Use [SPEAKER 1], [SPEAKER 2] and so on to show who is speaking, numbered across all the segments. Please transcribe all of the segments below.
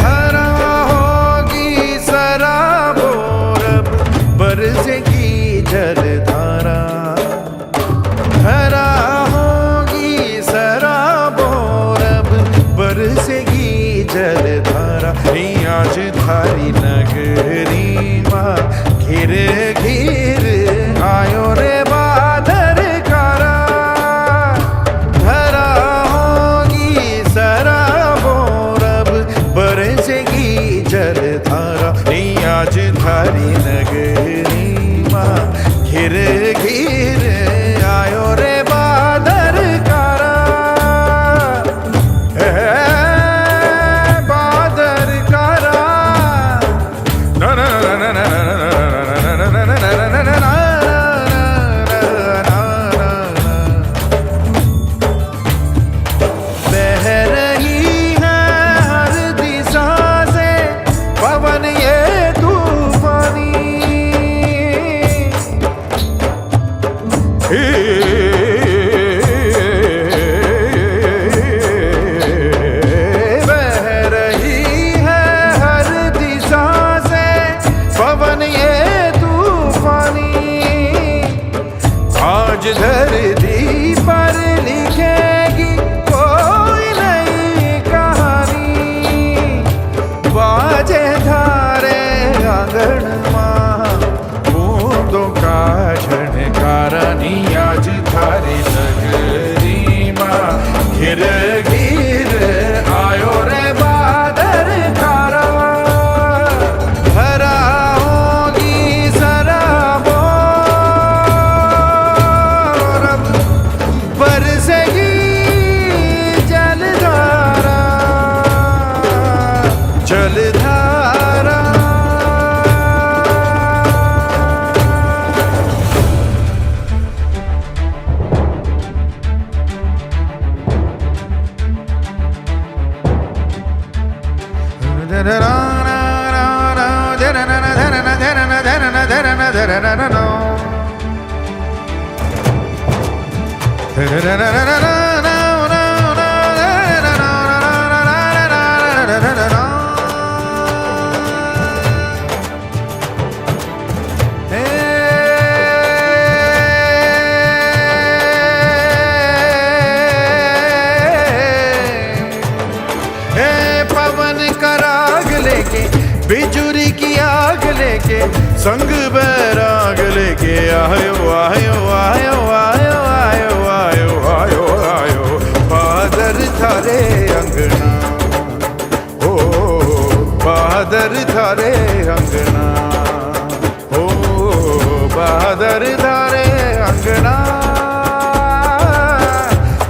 [SPEAKER 1] धरा होगी सराबोर बरसेगी जलधारा, धरा होगी सराबोर बरसेगी जलधारा। आज थारी नगरी माँ घिर घिर आयो रे बादर कारा, धरा होगी सराबोर बरसेगी जलधारा। आज थारी नगरी माँ घिर घिर आयो रे बादर कारा, बादर कारा। बह रही है हर दिशा से पवन ये तूफानी, बह रही है हर दिशा से पवन ये तूफानी। आज धरती पर लिखेगी कोई नई कहानी, बाजे धारे आंगन माँ बूंदों का झनकारानी। आज थारी नगरी माँ घिर घिर आयो रे बादर कारा, धरा होगी सराबोर बरसेगी जलधारा, जलधारा। पवन का राग लेके बिजुरी की आग लेके संग बैराग लेके आयो आयो आयो आयो आयो आयो आयो आयो बादर थारे अंगना, ओ बादर थारे अंगना, ओ बादर थारे अंगना,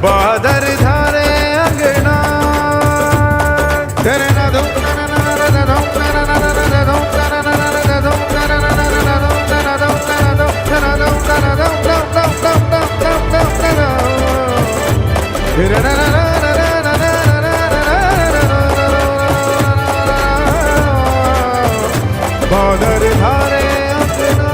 [SPEAKER 1] बादर थारे अंगना। बादर धारे अंगना।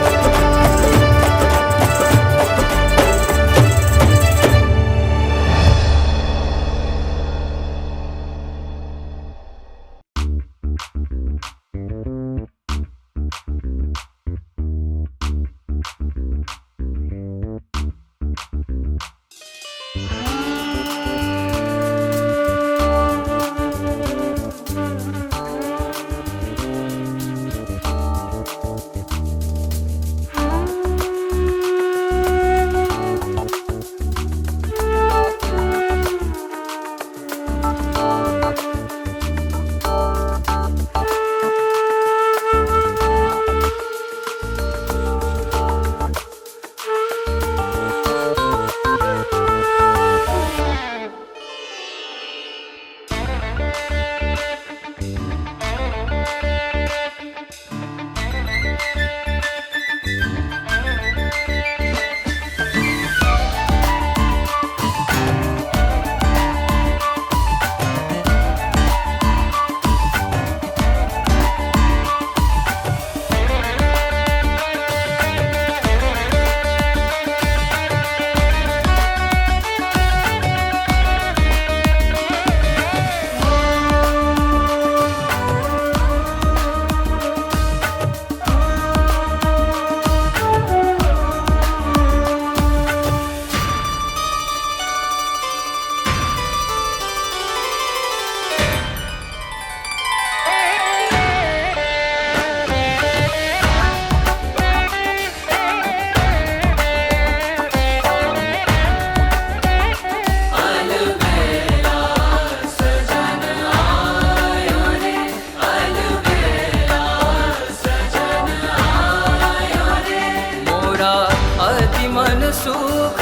[SPEAKER 2] सुख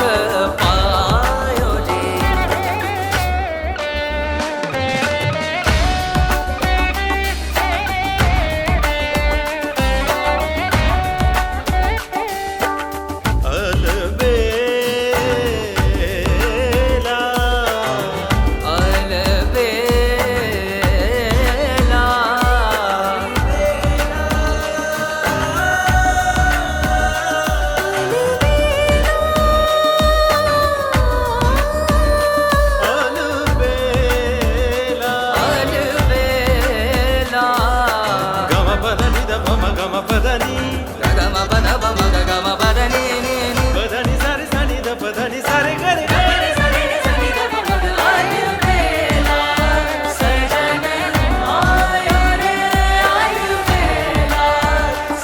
[SPEAKER 2] पायो रे।
[SPEAKER 1] अलबेला
[SPEAKER 2] अलबेला
[SPEAKER 1] अलबेला
[SPEAKER 2] अलबेला
[SPEAKER 1] गम पदनि द भम गम पदनि
[SPEAKER 2] गम पद बम गम पद नी नी नी
[SPEAKER 1] पदनि सारे सनि द पदनि सारे गरे गरे
[SPEAKER 2] अलबेला सजन आयो रे अलबेला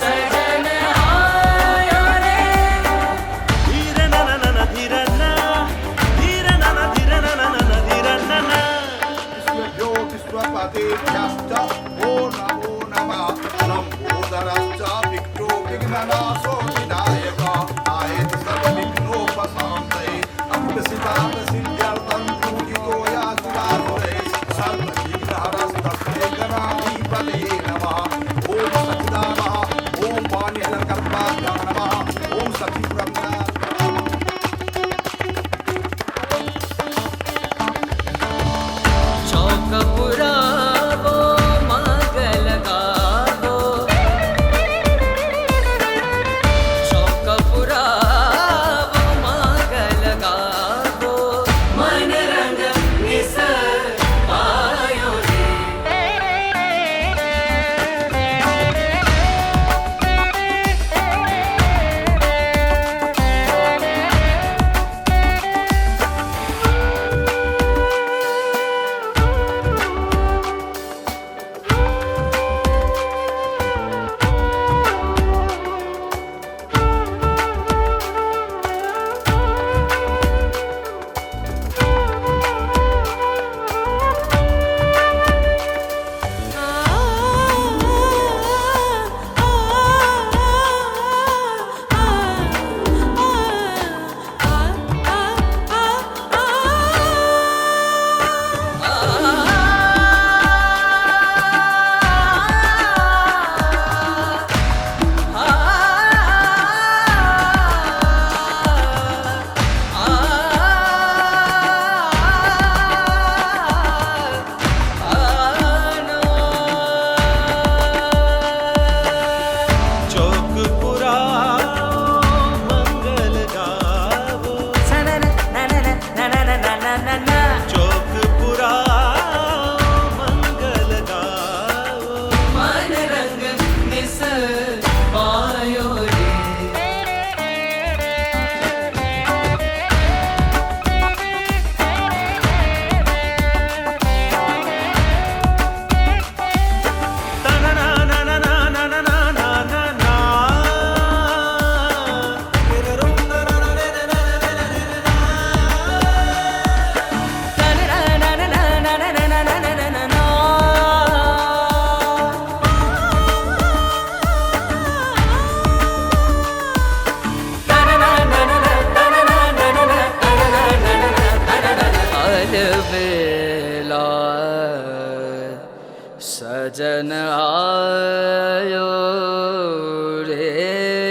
[SPEAKER 2] सजन आयो रे।
[SPEAKER 1] धीर न न न न धीर न धीर न न धीर न न न धीर न न
[SPEAKER 3] विश्वपतिभ्यश्च ओ नमो नमः लम्बोदरश्च विघ्नो विघ्ननाशो विनायक आयति सर्वविघ्नोपशान्तये अम्बसितार्थसिद्ध्यर्थं पूजितो यासुरासुरे सर्वविघ्नहरस्तस्मै गणाधिपतये नमः। ॐ सच्चिदानः ॐ वाणिजनकल्पाभ्यां नमः ॐ सखीब्रह्म
[SPEAKER 2] चौक पुरावो मंगल गावो चौक पुरावो मंगल गावो मन रंग निस पायो रे।
[SPEAKER 1] चौक पुराओ मंगल गावो चौक पुराओ मंगल गावो
[SPEAKER 2] मन रंग निस पायो रे।
[SPEAKER 1] तना ना ना ना ना ना ना ना ना ना ना
[SPEAKER 2] अलबेला सजन आयो रे।